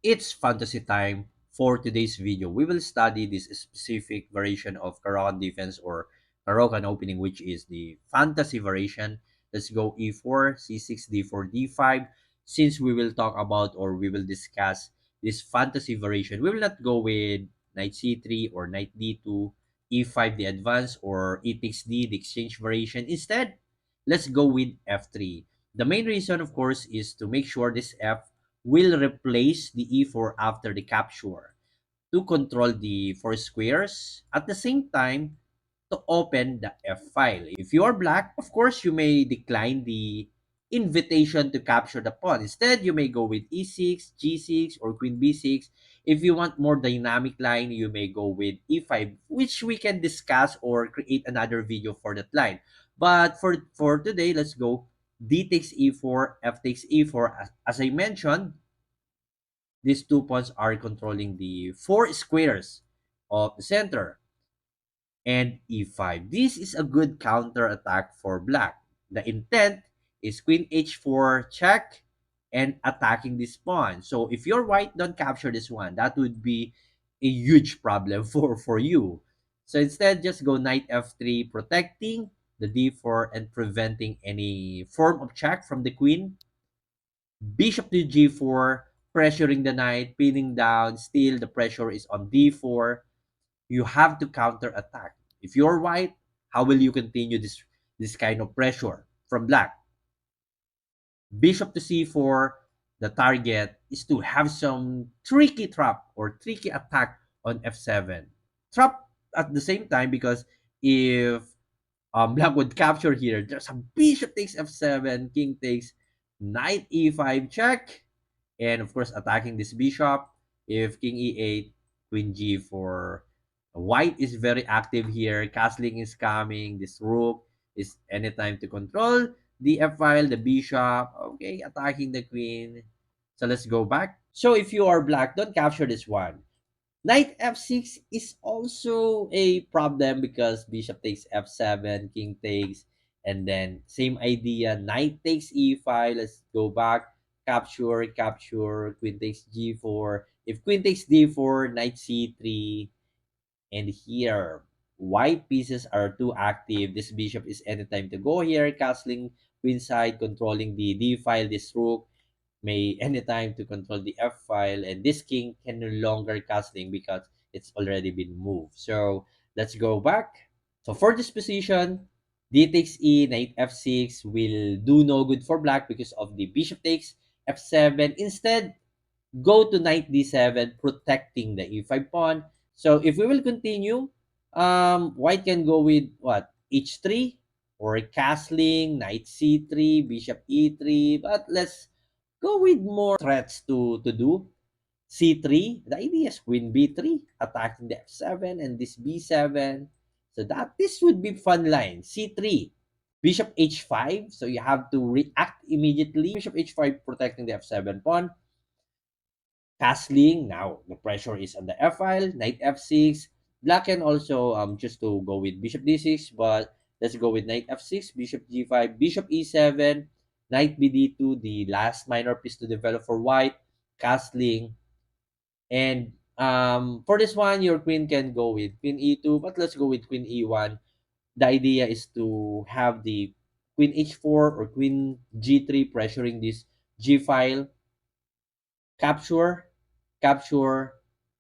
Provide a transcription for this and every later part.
It's fantasy time. For today's video, we will study this specific variation of Caro Kann defense or Caro Kann opening, which is the fantasy variation. Let's go e4, c6, d4, d5. Since we will talk about or we will discuss this fantasy variation, we will not go with knight c3 or knight d2, e5 the advance, or e takes d the exchange variation. Instead, let's go with f3. The main reason, of course, is to make sure this f will replace the e4 after the capture to control the four squares. At the same time, to open the F file. If you are black, of course, you may decline the invitation to capture the pawn. Instead, you may go with E6, G6, or Queen B6. If you want more dynamic line, you may go with E5, which we can discuss or create another video for that line. But for today, let's go D takes E4, F takes E4. As I mentioned, these two pawns are controlling the four squares of the center and e5. This is a good counter attack for black. The intent is queen h4 check and attacking this pawn. So if you're white, don't capture this one. That would be a huge problem for you. So instead, just go knight f3, protecting the d4 and preventing any form of check from the queen. Bishop to g4, pressuring the knight, pinning down. Still, the pressure is on d4. You have to counter attack. If you're white, how will you continue this kind of pressure from black? Bishop to c4, the target is to have some tricky trap or tricky attack on f7. Trap at the same time because if black would capture here, there's a bishop takes f7, king takes knight e5 check, and of course attacking this bishop. If king e8, queen g4. White is very active here. Castling is coming. This rook is anytime to control the f file, the bishop. Okay, attacking the queen. So let's go back. So if you are black, don't capture this one. Knight f6 is also a problem because bishop takes f7, king takes, and then same idea, knight takes e5. Let's go back. Capture, capture, queen takes g4. If queen takes d4, knight c3, and here white pieces are too active. This bishop is anytime to go here, castling queen side, controlling the d file. This rook may anytime to control the f file, and this king can no longer castling because it's already been moved. So let's go back. So for this position, d takes e, knight f6 will do no good for black because of the bishop takes f7. Instead, go to knight d7, protecting the e5 pawn. So if we will continue, white can go with what? H3 or castling, knight c3, bishop e3. But let's go with more threats to do. C3, the idea is queen b3, attacking the f7 and this b7. So that this would be fun line. C3, bishop h5. So you have to react immediately. Bishop h5 protecting the f7 pawn. Castling, now the pressure is on the f file, knight f6. Black can also just to go with bishop d6, but let's go with knight f6, bishop g5, bishop e7, knight bd2, the last minor piece to develop for white. Castling, and for this one, your queen can go with queen e2, but let's go with queen e1. The idea is to have the queen h4 or queen g3 pressuring this g file. Capture, capture,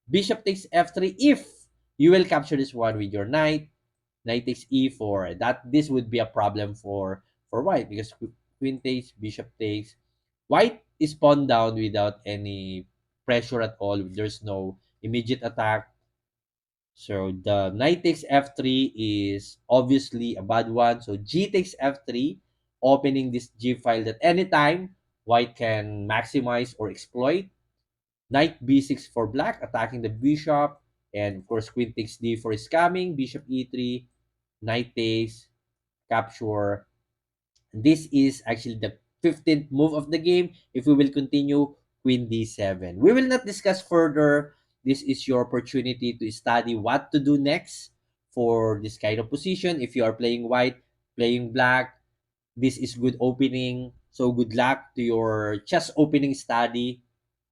bishop takes f3. If you will capture this one with your knight, knight takes e4. That this would be a problem for white because queen takes, bishop takes. White is pawn down without any pressure at all. There's no immediate attack. So the knight takes f3 is obviously a bad one. So g takes f3, opening this g file that anytime white can maximize or exploit. Knight b6 for black, attacking the bishop. And of course, queen takes d4 is coming. Bishop e3, knight takes, capture. This is actually the 15th move of the game. If we will continue, queen d7. We will not discuss further. This is your opportunity to study what to do next for this kind of position. If you are playing white, playing black, this is good opening. So good luck to your chess opening study.